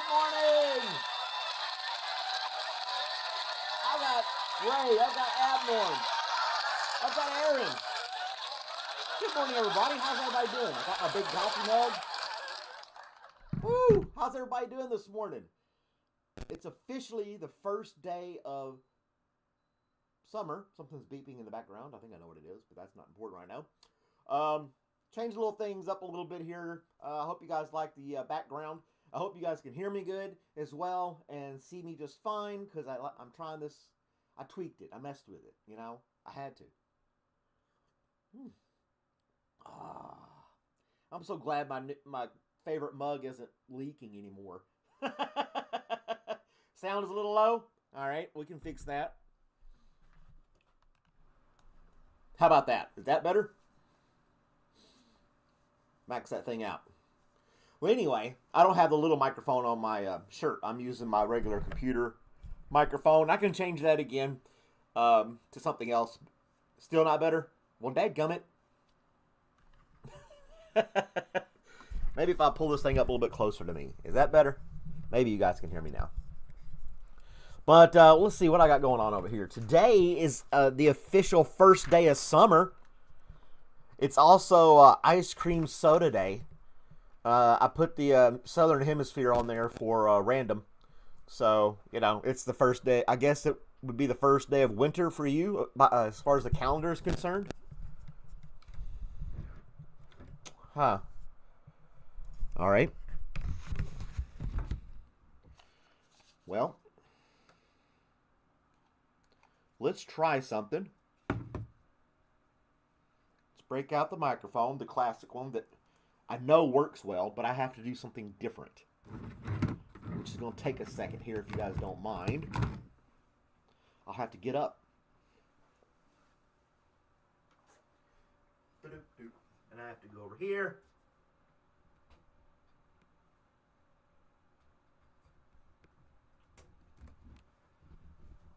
Good morning. I got Ray. I've got Abnorm. I've got Aaron. Good morning, everybody. How's everybody doing? I got my big coffee mug. Woo! How's everybody doing this morning? It's officially the first day of summer. Something's beeping in the background. I think I know what it is, but that's not important right now. Change little things up a little bit here. I hope you guys like the background. I hope you guys can hear me good as well and see me just fine because I'm trying this. I tweaked it. I messed with it. You know, I had to. I'm so glad my favorite mug isn't leaking anymore. Sound is a little low. All right, we can fix that. How about that? Is that better? Max that thing out. Well, anyway, I don't have the little microphone on my shirt. I'm using my regular computer microphone. I can change that again to something else. Still not better? Well, dadgummit. Maybe if I pull this thing up a little bit closer to me. Is that better? Maybe you guys can hear me now. But let's see what I got going on over here. Today is the official first day of summer. It's also ice cream soda day. I put the Southern Hemisphere on there for random. So, you know, it's the first day. I guess it would be the first day of winter for you as far as the calendar is concerned. Huh. All right. Well, let's try something. Let's break out the microphone, the classic one that I know works well, but I have to do something different. Which is going to take a second here if you guys don't mind. I'll have to get up. And I have to go over here.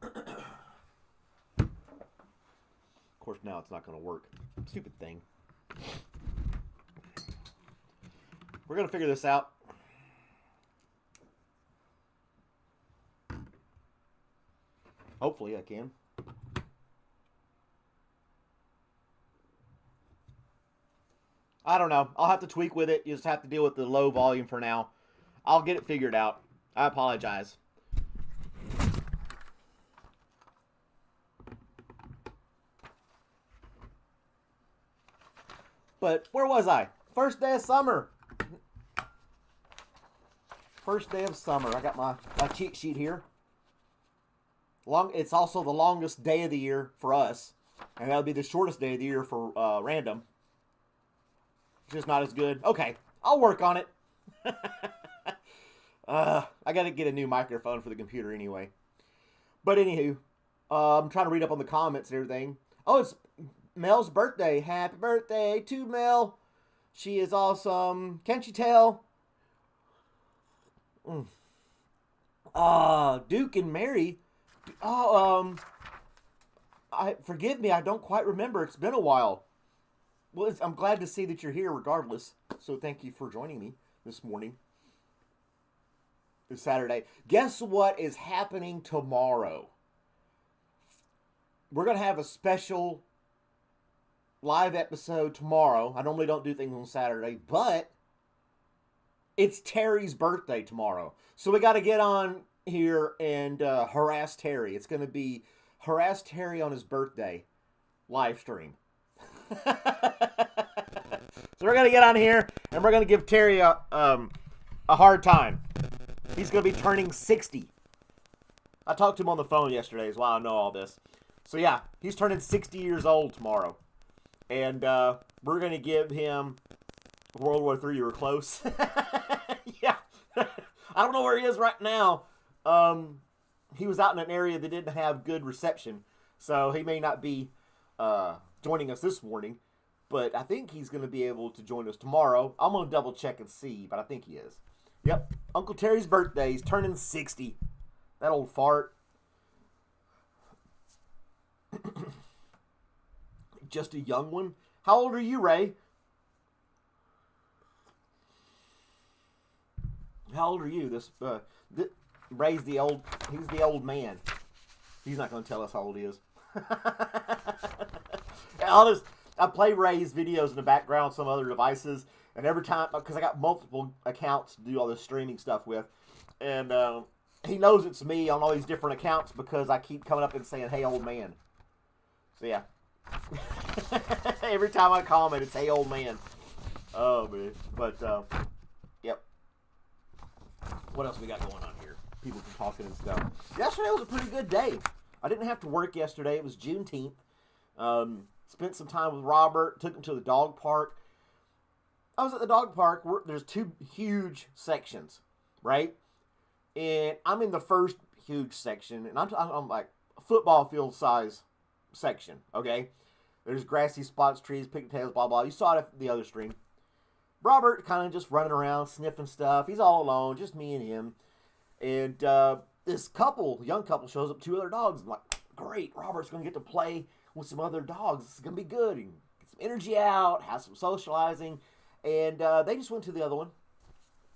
Of course, now it's not going to work. Stupid thing. We're going to figure this out. Hopefully I can. I don't know. I'll have to tweak with it. You just have to deal with the low volume for now. I'll get it figured out. I apologize. But where was I? First day of summer. First day of summer. I got my cheat sheet here. It's also the longest day of the year for us. And that'll be the shortest day of the year for random. Just not as good. Okay, I'll work on it. I gotta get a new microphone for the computer anyway. But anywho, I'm trying to read up on the comments and everything. Oh, it's Mel's birthday. Happy birthday to Mel. She is awesome. Can't you tell? Duke and Mary. Forgive me, I don't quite remember. It's been a while. Well, I'm glad to see that you're here regardless. So thank you for joining me this morning. This Saturday. Guess what is happening tomorrow? We're going to have a special live episode tomorrow. I normally don't do things on Saturday, but it's Terry's birthday tomorrow. So we got to get on here and harass Terry. It's going to be harass Terry on his birthday live stream. So we're going to get on here and we're going to give Terry a hard time. He's going to be turning 60. I talked to him on the phone yesterday is why I know all this. So yeah, he's turning 60 years old tomorrow. And we're going to give him World War III. You were close. Yeah. I don't know where he is right now. He was out in an area that didn't have good reception. So he may not be joining us this morning. But I think he's going to be able to join us tomorrow. I'm going to double check and see, but I think he is. Yep. Uncle Terry's birthday. He's turning 60. That old fart. Just a young one. How old are you, Ray? How old are you? Ray's the old. He's the old man. He's not going to tell us how old he is. I play Ray's videos in the background on some other devices, and every time, because I got multiple accounts to do all this streaming stuff with, and he knows it's me on all these different accounts because I keep coming up and saying, "Hey, old man." So yeah, every time I comment, it's "Hey, old man." Oh man, but yep. What else we got going on here? People been talking and stuff. Yesterday was a pretty good day. I didn't have to work yesterday. It was Juneteenth. Spent some time with Robert. Took him to the dog park. I was at the dog park. There's two huge sections, right? And I'm in the first huge section, and I'm like a football field size section. Okay, there's grassy spots, trees, pigtails, blah blah. You saw it at the other stream. Robert kind of just running around, sniffing stuff. He's all alone, just me and him. And this young couple, shows up, 2 other dogs. I'm like, great, Robert's going to get to play with some other dogs. This is going to be good. He can get some energy out, have some socializing. And they just went to the other one.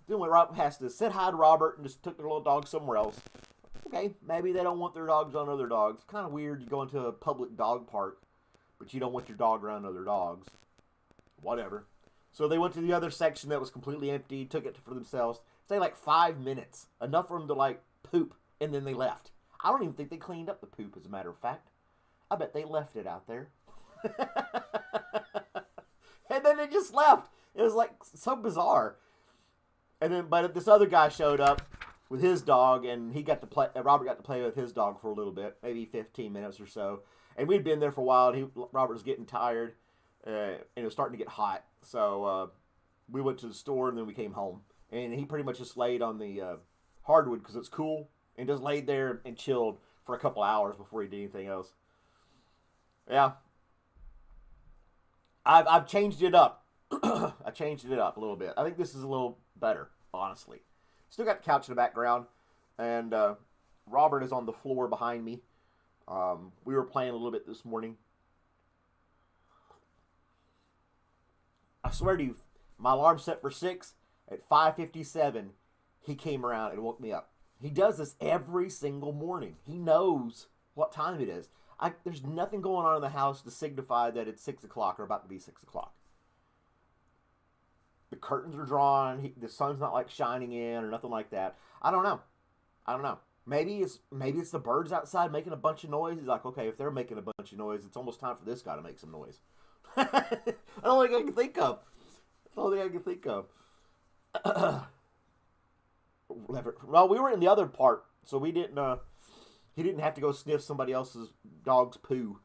Then when Robert has to say hi to Robert and just took their little dog somewhere else. Okay, maybe they don't want their dogs on other dogs. Kind of weird, you go into a public dog park, but you don't want your dog around other dogs. Whatever. So they went to the other section that was completely empty, took it for themselves. Stayed like 5 minutes. Enough for them to like poop, and then they left. I don't even think they cleaned up the poop, as a matter of fact. I bet they left it out there. And then they just left. It was like so bizarre. And then, but this other guy showed up with his dog, and he got to play. Robert got to play with his dog for a little bit, maybe 15 minutes or so. And we'd been there for a while. And Robert was getting tired, and it was starting to get hot. So we went to the store, and then we came home. And he pretty much just laid on the hardwood because it's cool, and just laid there and chilled for a couple hours before he did anything else. Yeah, I've changed it up. I changed it up a little bit. I think this is a little better, honestly. Still got the couch in the background, and Robert is on the floor behind me. We were playing a little bit this morning. I swear to you, my alarm set for 6. At 5:57, he came around and woke me up. He does this every single morning. He knows what time it is. There's nothing going on in the house to signify that it's 6 o'clock or about to be 6 o'clock. The curtains are drawn. The sun's not like shining in or nothing like that. I don't know. Maybe it's the birds outside making a bunch of noise. He's like, okay, if they're making a bunch of noise, it's almost time for this guy to make some noise. That's the only thing I can think of. That's the only thing I can think of. Well, we were in the other part, so we didn't. He didn't have to go sniff somebody else's dog's poo.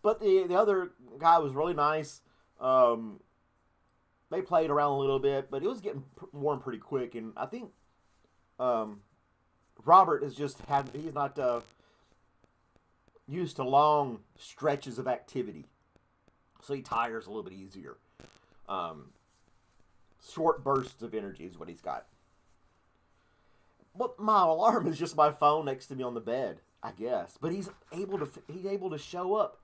But the other guy was really nice. They played around a little bit, but it was getting warm pretty quick. And I think Robert is he's not used to long stretches of activity, so he tires a little bit easier. Short bursts of energy is what he's got. But my alarm is just my phone next to me on the bed, I guess. But he's able to show up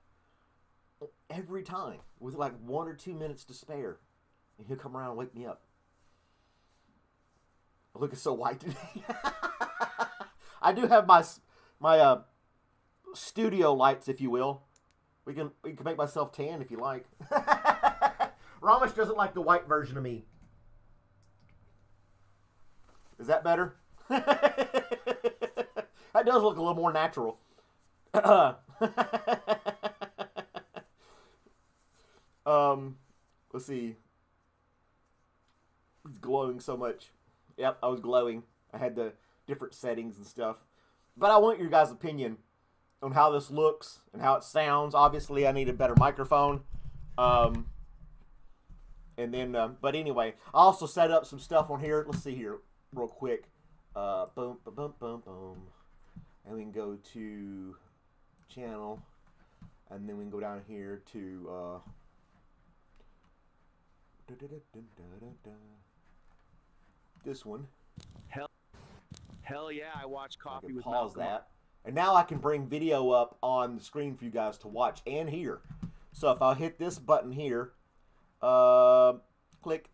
every time with like 1 or 2 minutes to spare, and he'll come around and wake me up. I'm looking so white today. I do have my studio lights, if you will. We can make myself tan if you like. Ramesh doesn't like the white version of me. Is that better? That does look a little more natural. Let's see. He's glowing so much. Yep, I was glowing. I had the different settings and stuff. But I want your guys' opinion on how this looks and how it sounds. Obviously, I need a better microphone. And then, but anyway, I also set up some stuff on here. Let's see here real quick. Boom, boom, boom, boom, boom. And we can go to channel. And then we can go down here to this one. Hell yeah, I watch Coffee with Pause Malcolm. that. And now I can bring video up on the screen for you guys to watch and hear. So if I hit this button here, click.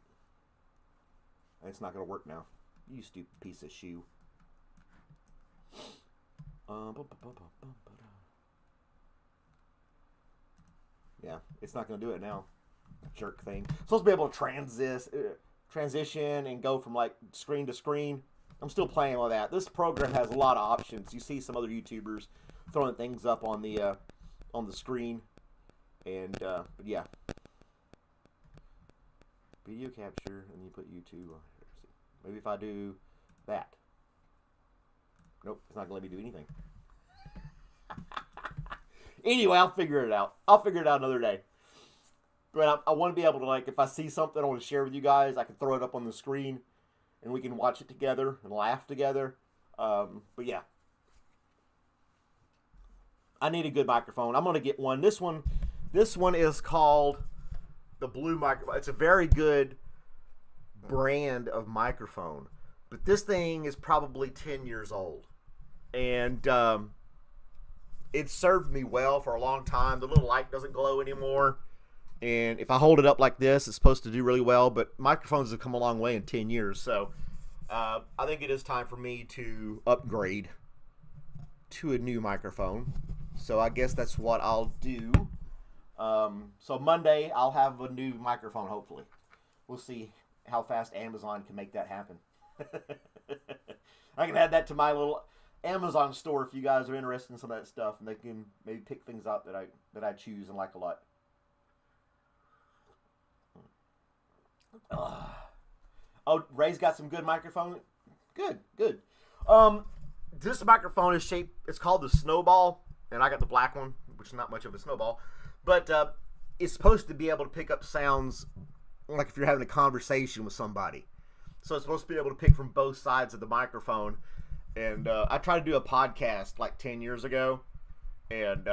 It's not going to work now. You stupid piece of shoe. Yeah, it's not going to do it now. Jerk thing. Supposed to be able to transition and go from like screen to screen. I'm still playing with that. This program has a lot of options. You see some other YouTubers throwing things up on the screen, and but yeah, video capture, and you put YouTube. Maybe if I do that. Nope, it's not going to let me do anything. Anyway, I'll figure it out. I'll figure it out another day. But I want to be able to, like, if I see something I want to share with you guys, I can throw it up on the screen, and we can watch it together and laugh together. But yeah, I need a good microphone. I'm going to get one. This one is called the Blue microphone. It's a very good brand of microphone, but this thing is probably 10 years old, and it served me well for a long time. The little light doesn't glow anymore, and if I hold it up like this, it's supposed to do really well, but microphones have come a long way in 10 years, so I think it is time for me to upgrade to a new microphone. So I guess that's what I'll do. So Monday I'll have a new microphone, hopefully. We'll see how fast Amazon can make that happen. I can add that to my little Amazon store if you guys are interested in some of that stuff, and they can maybe pick things out that I choose and like a lot. Oh, Ray's got some good microphone. Good. This microphone is shaped. It's called the Snowball, and I got the black one, which is not much of a snowball, but it's supposed to be able to pick up sounds like if you're having a conversation with somebody. So it's supposed to be able to pick from both sides of the microphone. And I tried to do a podcast like 10 years ago, and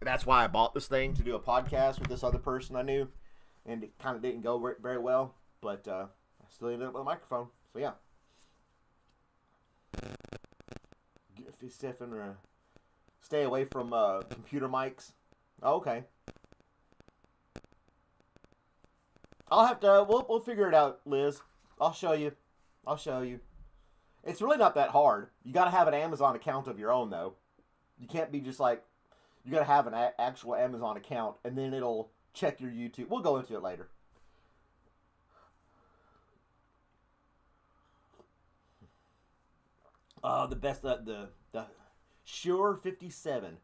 that's why I bought this thing, to do a podcast with this other person I knew, and it kind of didn't go very well, but I still ended up with a microphone. So yeah, stay away from computer mics. Oh, okay. I'll have to. We'll figure it out, Liz. I'll show you. It's really not that hard. You got to have an Amazon account of your own, though. You can't be just like, you got to have an actual Amazon account, and then it'll check your YouTube. We'll go into it later. The best, the Shure 57.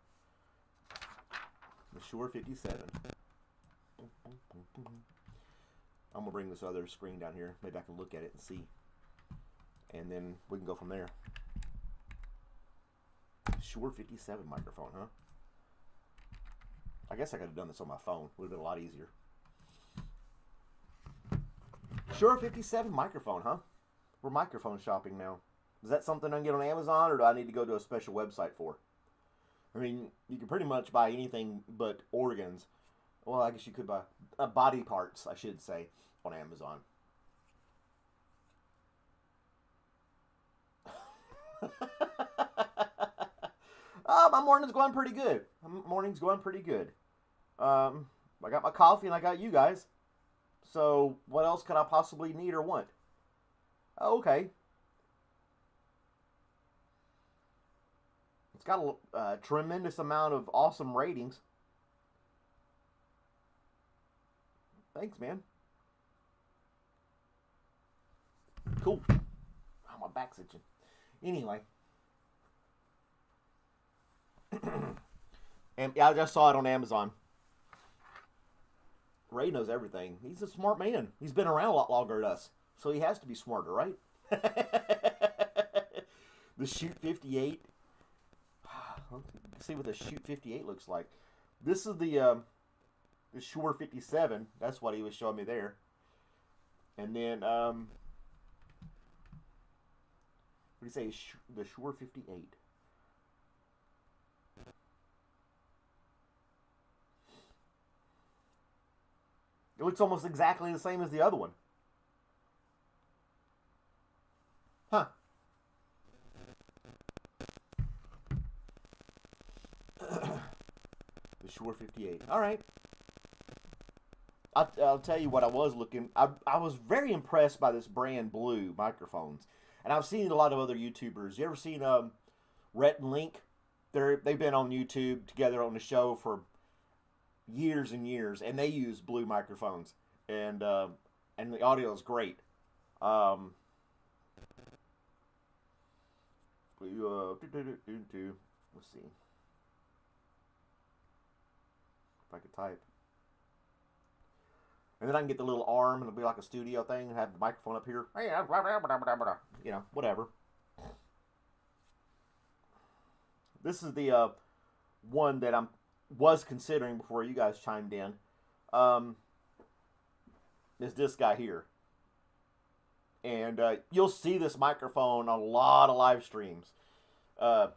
The Shure 57. I'm going to bring this other screen down here. Maybe I can look at it and see. And then we can go from there. Shure 57 microphone, huh? I guess I could have done this on my phone. Would have been a lot easier. Shure 57 microphone, huh? We're microphone shopping now. Is that something I can get on Amazon, or do I need to go to a special website for? I mean, you can pretty much buy anything but organs. Well, I guess you could buy body parts, I should say, on Amazon. My morning's going pretty good. I got my coffee and I got you guys. So what else could I possibly need or want? Oh, okay. It's got a tremendous amount of awesome ratings. Thanks, man. Cool. Oh, my back's itching. Anyway. And yeah, I just saw it on Amazon. Ray knows everything. He's a smart man. He's been around a lot longer than us. So he has to be smarter, right? The Shoot 58. Let's see what the Shoot 58 looks like. This is the Shure 57. That's what he was showing me there. And then, what do you say? The Shure 58. It looks almost exactly the same as the other one. Huh. The Shure 58. All right. I'll tell you what I was looking. I was very impressed by this brand Blue microphones, and I've seen a lot of other YouTubers. You ever seen Rhett and Link? They've been on YouTube together on the show for years and years, and they use Blue microphones, and the audio is great. Let's see if I could type. And then I can get the little arm, and it'll be like a studio thing, and have the microphone up here. You know, whatever. This is the one that was considering before you guys chimed in. Is this guy here. And you'll see this microphone on a lot of live streams.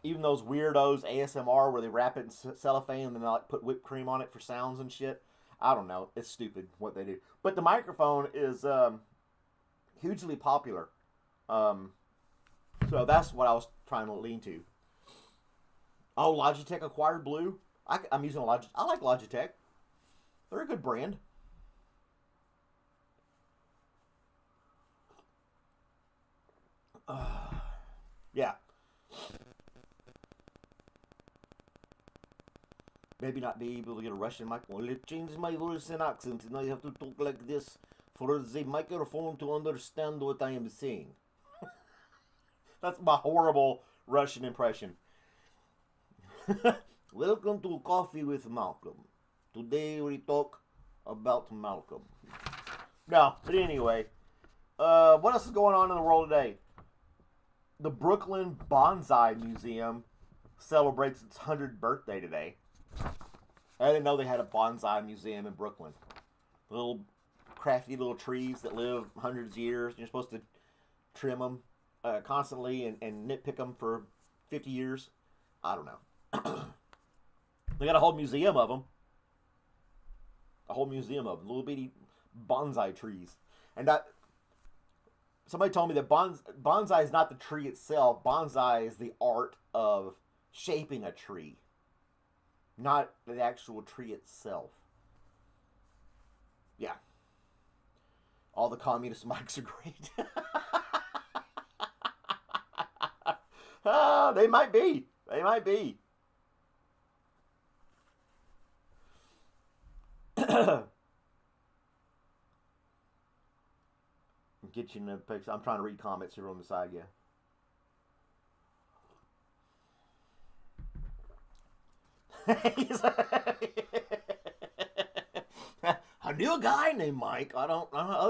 Even those weirdos ASMR where they wrap it in cellophane and then they like put whipped cream on it for sounds and shit. I don't know. It's stupid what they do. But the microphone is hugely popular. So that's what I was trying to lean to. Oh, Logitech acquired Blue. I'm using a Logitech. I like Logitech. They're a good brand. Yeah. Maybe not be able to get a Russian mic. Well, it changed my voice and accent, and I have to talk like this for the microphone to understand what I am saying. That's my horrible Russian impression. Welcome to Coffee with Malcolm. Today we talk about Malcolm. No, but anyway, what else is going on in the world today? The Brooklyn Bonsai Museum celebrates its 100th birthday today. I didn't know they had a bonsai museum in Brooklyn. Little crafty little trees that live hundreds of years. You're supposed to trim them constantly and nitpick them for 50 years. I don't know. They got a whole museum of them. A whole museum of them. Little bitty bonsai trees. And somebody told me that bonsai is not the tree itself. Bonsai is the art of shaping a tree. Not the actual tree itself. Yeah. All the communist mics are great. They might be. They might be. Get you in the picture. I'm trying to read comments here on the side, yeah. I knew a guy named Mike. Other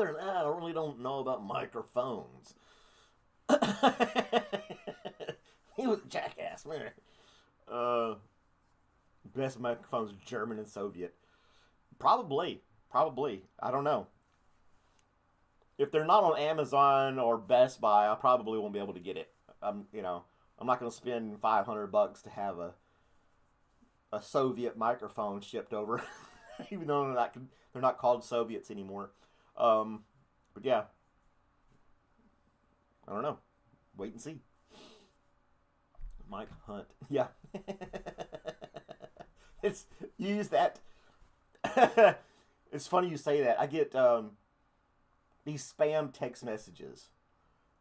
than that, I really don't know about microphones. He was a jackass, man. Best microphones, German and Soviet. Probably. I don't know. If they're not on Amazon or Best Buy, I probably won't be able to get it. I'm not going to spend $500 to have a Soviet microphone shipped over, even though they're not called Soviets anymore. But yeah, I don't know. Wait and see. Mike Hunt, yeah. You use that. It's funny you say that. I get these spam text messages.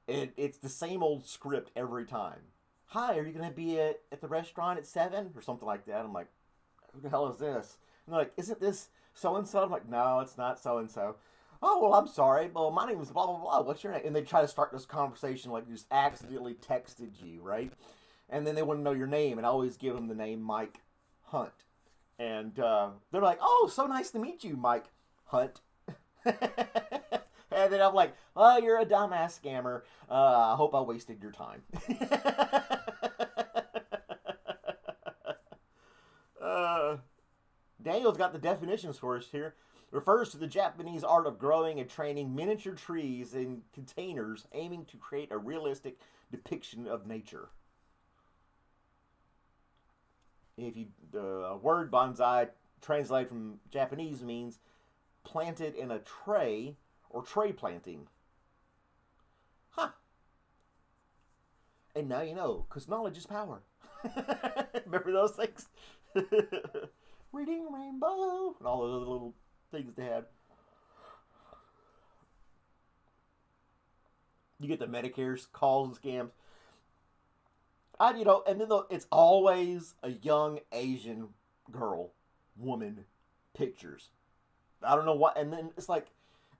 It's the same old script every time. Hi, are you going to be at the restaurant at 7? Or something like that. I'm like, who the hell is this? And they're like, isn't this so-and-so? I'm like, no, it's not so-and-so. Oh, well, I'm sorry. Well, my name is blah, blah, blah. What's your name? And they try to start this conversation like you just accidentally texted you, right? And then they want to know your name. And I always give them the name Mike Hunt. And they're like, oh, so nice to meet you, Mike Hunt. And then I'm like, oh, you're a dumbass scammer. I hope I wasted your time. Daniel's got the definitions for us here. Refers to the Japanese art of growing and training miniature trees in containers, aiming to create a realistic depiction of nature. If the word bonsai translated from Japanese means planted in a tray or tray planting. Huh. And now you know, because knowledge is power. Remember those things? Reading Rainbow and all those other little things they had. You get the Medicare calls and scams. And then it's always a young Asian girl, woman, pictures. I don't know what, and then it's like,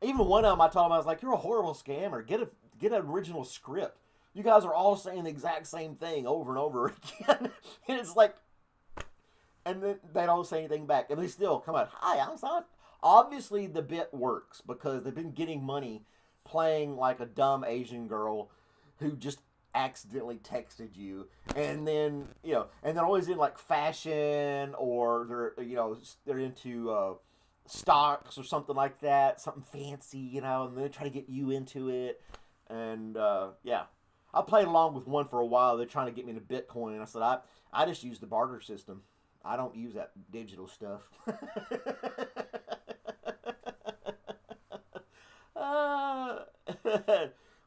even one of them, I told him, I was like, "You're a horrible scammer. Get an original script. You guys are all saying the exact same thing over and over again." And it's like, and then they don't say anything back, and they still come out, "Hi, I'm sorry." Obviously, the bit works because they've been getting money playing like a dumb Asian girl who just accidentally texted you, and then and they're always in like fashion, or they're into stocks or something like that, something fancy, and they try to get you into it. And yeah, I played along with one for a while. They're trying to get me into Bitcoin, and I said I just use the barter system. I don't use that digital stuff.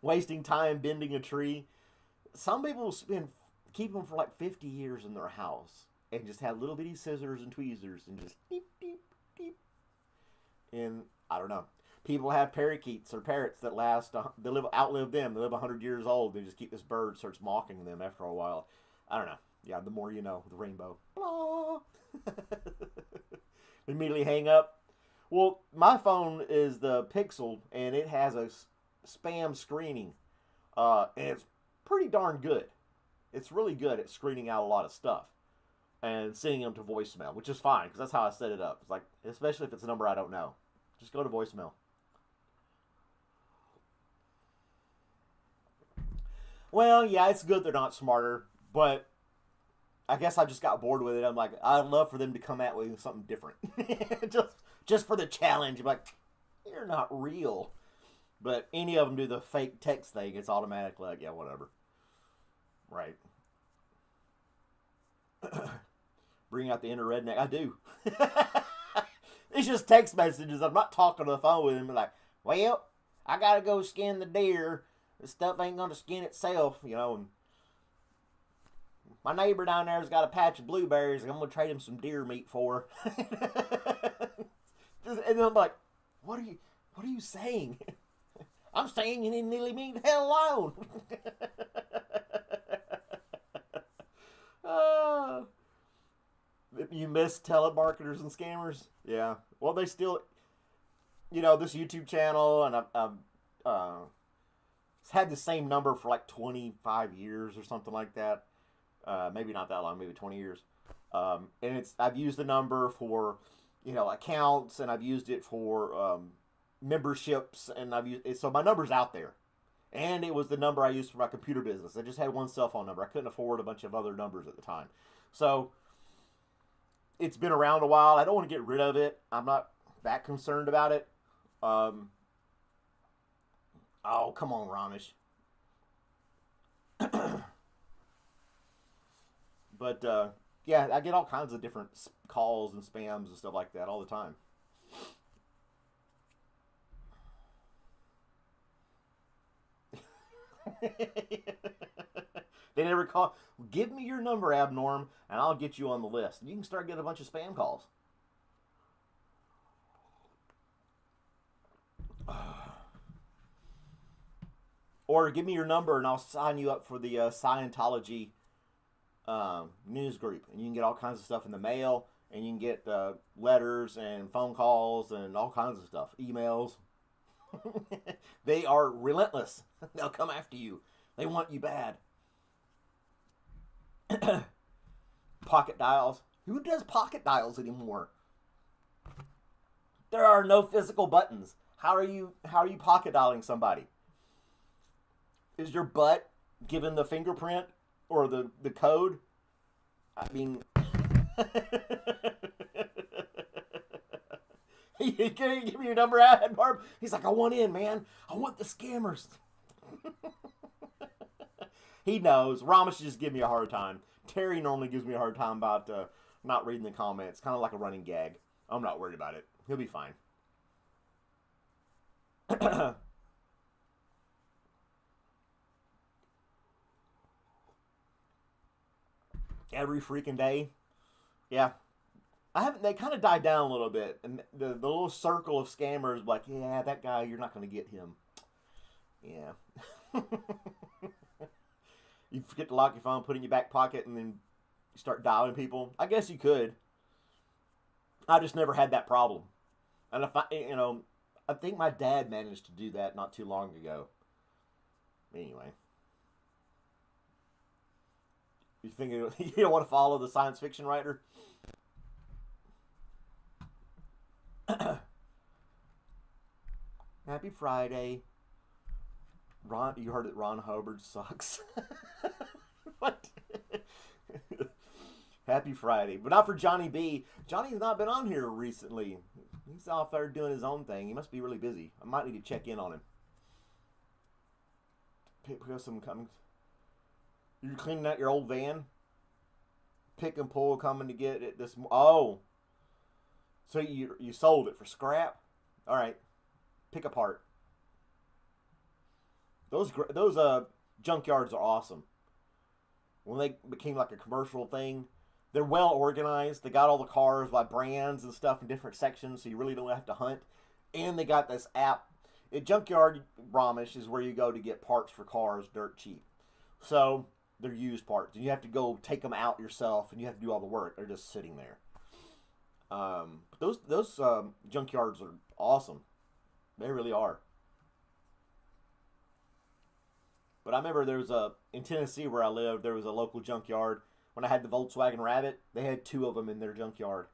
Wasting time bending a tree. Some people keep them for like 50 years in their house and just have little bitty scissors and tweezers and just deep, deep, deep. And I don't know. People have parakeets or parrots that outlive them. They live 100 years old. They just keep this bird starts mocking them after a while. I don't know. Yeah, the more you know, the rainbow. Blah. Immediately hang up. Well, my phone is the Pixel, and it has a spam screening. And it's pretty darn good. It's really good at screening out a lot of stuff and sending them to voicemail, which is fine because that's how I set it up. It's like, especially if it's a number I don't know, just go to voicemail. Well, yeah, it's good they're not smarter, but I guess I just got bored with it. I'm like, I'd love for them to come at me with something different, just for the challenge. I'm like, you're not real. But any of them do the fake text thing, it's automatically like, yeah, whatever. Right. Bring out the inner redneck. I do. It's just text messages. I'm not talking on the phone with him. Like, well, I gotta go skin the deer. This stuff ain't gonna skin itself, And my neighbor down there's got a patch of blueberries. I'm gonna trade him some deer meat for. And then I'm like, what are you saying? I'm saying you need to leave me the hell alone. You miss telemarketers and scammers? Yeah. Well, they still, this YouTube channel, and I've had the same number for like 25 years or something like that. Maybe not that long, maybe 20 years. And I've used the number for, accounts, and I've used it for memberships, and I've used it, so my number's out there. And it was the number I used for my computer business. I just had one cell phone number. I couldn't afford a bunch of other numbers at the time. So it's been around a while. I don't want to get rid of it. I'm not that concerned about it. Oh, come on, Ramesh. But yeah, I get all kinds of different calls and spams and stuff like that all the time. They never call. Give me your number, Abnorm, and I'll get you on the list. You can start getting a bunch of spam calls. Or give me your number, and I'll sign you up for the Scientology news group, and you can get all kinds of stuff in the mail, and you can get letters and phone calls and all kinds of stuff, emails. They are relentless. They'll come after you. They want you bad. Pocket dials. Who does pocket dials anymore? There are no physical buttons. How are you pocket dialing somebody? Is your butt given the fingerprint or the code? I mean, you can't give me your number out, Barb. He's like, I want in, man. I want the scammers. He knows. Ramesh just give me a hard time. Terry normally gives me a hard time about not reading the comments. Kind of like a running gag. I'm not worried about it. He'll be fine. Every freaking day. Yeah. They kind of died down a little bit. And the little circle of scammers, like, yeah, that guy, you're not going to get him. Yeah. You forget to lock your phone, put it in your back pocket, and then you start dialing people. I guess you could. I just never had that problem. And if I think my dad managed to do that not too long ago. Anyway, you think you don't want to follow the science fiction writer? Happy Friday. Ron, you heard that Ron Hubbard sucks. What? Happy Friday. But not for Johnny B. Johnny's not been on here recently. He's off there doing his own thing. He must be really busy. I might need to check in on him. Pick up some coming. You're cleaning out your old van? Pick and pull coming to get it this. Oh. So you sold it for scrap? All right. Pick apart. Those junkyards are awesome. When they became like a commercial thing, they're well organized. They got all the cars by brands and stuff in different sections, so you really don't have to hunt. And they got this app. Junkyard Bramish is where you go to get parts for cars dirt cheap. So they're used parts. And you have to go take them out yourself, and you have to do all the work. They're just sitting there. But those junkyards are awesome. They really are. But I remember in Tennessee where I lived, there was a local junkyard. When I had the Volkswagen Rabbit, they had two of them in their junkyard.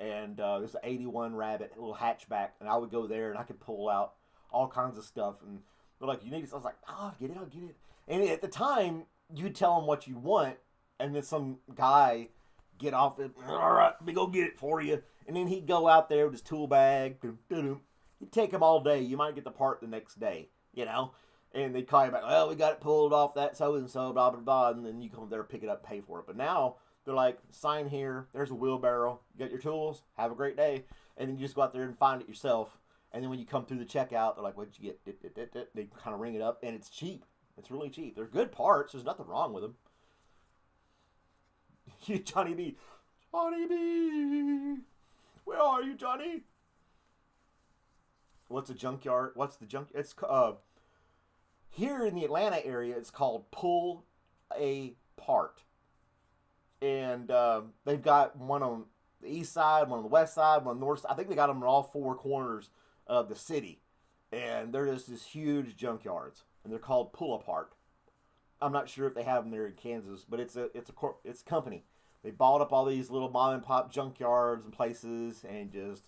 And there's an 81 Rabbit, a little hatchback. And I would go there and I could pull out all kinds of stuff. And they're like, you need it? I was like, I'll get it. And at the time, you'd tell them what you want. And then some guy get off it. All right, let me go get it for you. And then he'd go out there with his tool bag. He'd take them all day. You might get the part the next day, And they call you back, well, we got it pulled off that so-and-so, blah, blah, blah. And then you come there, pick it up, pay for it. But now they're like, sign here. There's a wheelbarrow. You got your tools. Have a great day. And then you just go out there and find it yourself. And then when you come through the checkout, they're like, what'd you get? They kind of ring it up. And it's cheap. It's really cheap. They're good parts. There's nothing wrong with them. Johnny B. Johnny B. Where are you, Johnny? What's a junkyard? What's the junk? It's here in the Atlanta area, it's called Pull a Part. And they've got one on the east side, one on the west side, one on the north side. I think they got them in all four corners of the city. And they're just these huge junkyards. And they're called Pull Apart. I'm not sure if they have them there in Kansas, but it's a company. They bought up all these little mom and pop junkyards and places, and just,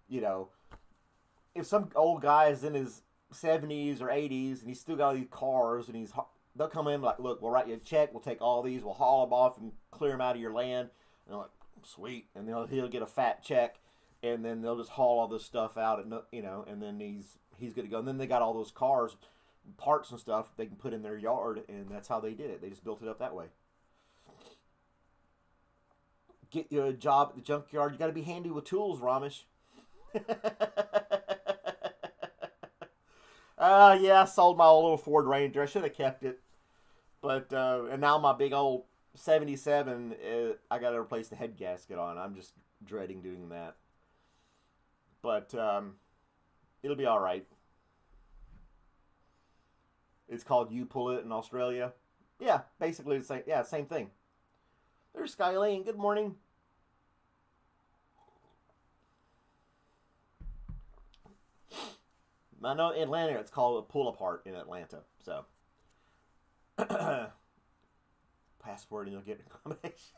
if some old guy is in his 70s or 80s and he's still got all these cars, and they'll come in like, look, we'll write you a check, we'll take all these, we'll haul them off and clear them out of your land. And they're like, sweet. And he'll get a fat check, and then they'll just haul all this stuff out, and then he's good to go. And then they got all those cars, parts and stuff they can put in their yard, and that's how they did it. They just built it up that way. Get you a job at the junkyard. You got to be handy with tools, Ramesh. Yeah, I sold my old little Ford Ranger. I should have kept it. But, and now my big old 77, I got to replace the head gasket on. I'm just dreading doing that. But, it'll be alright. It's called You Pull It in Australia. Yeah, basically the same. Yeah, same thing. There's Skylane. Good morning. I know in Atlanta it's called a pull apart in Atlanta. So passport and you'll get accommodation.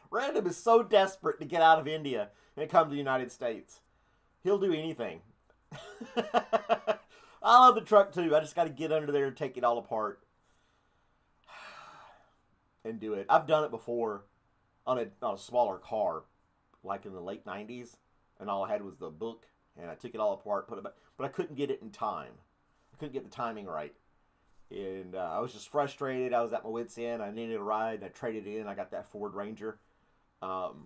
Random is so desperate to get out of India and come to the United States. He'll do anything. I love the truck too. I just got to get under there and take it all apart and do it. I've done it before on a smaller car, like in the late 90s, and all I had was the book, and I took it all apart, put it back, but I couldn't get it in time. I couldn't get the timing right, and I was just frustrated. I was at my wit's end. I needed a ride, and I traded it in. I got that Ford Ranger, and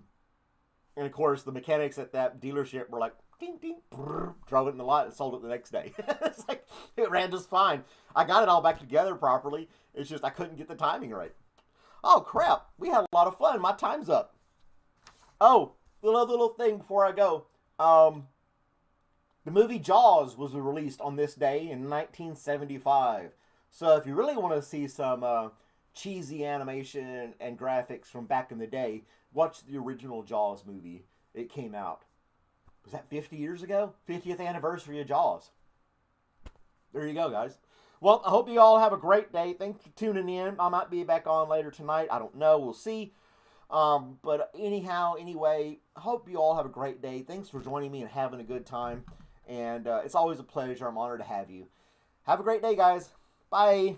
of course the mechanics at that dealership were like, ding ding, brrr, drove it in the lot and sold it the next day. It's like it ran just fine. I got it all back together properly. It's just I couldn't get the timing right. Oh, crap. We had a lot of fun. My time's up. Oh, the other little thing before I go. The movie Jaws was released on this day in 1975. So if you really want to see some cheesy animation and graphics from back in the day, watch the original Jaws movie. It came out. Was that 50 years ago? 50th anniversary of Jaws. There you go, guys. Well, I hope you all have a great day. Thanks for tuning in. I might be back on later tonight. I don't know. We'll see. But anyhow, anyway, I hope you all have a great day. Thanks for joining me and having a good time. And it's always a pleasure. I'm honored to have you. Have a great day, guys. Bye.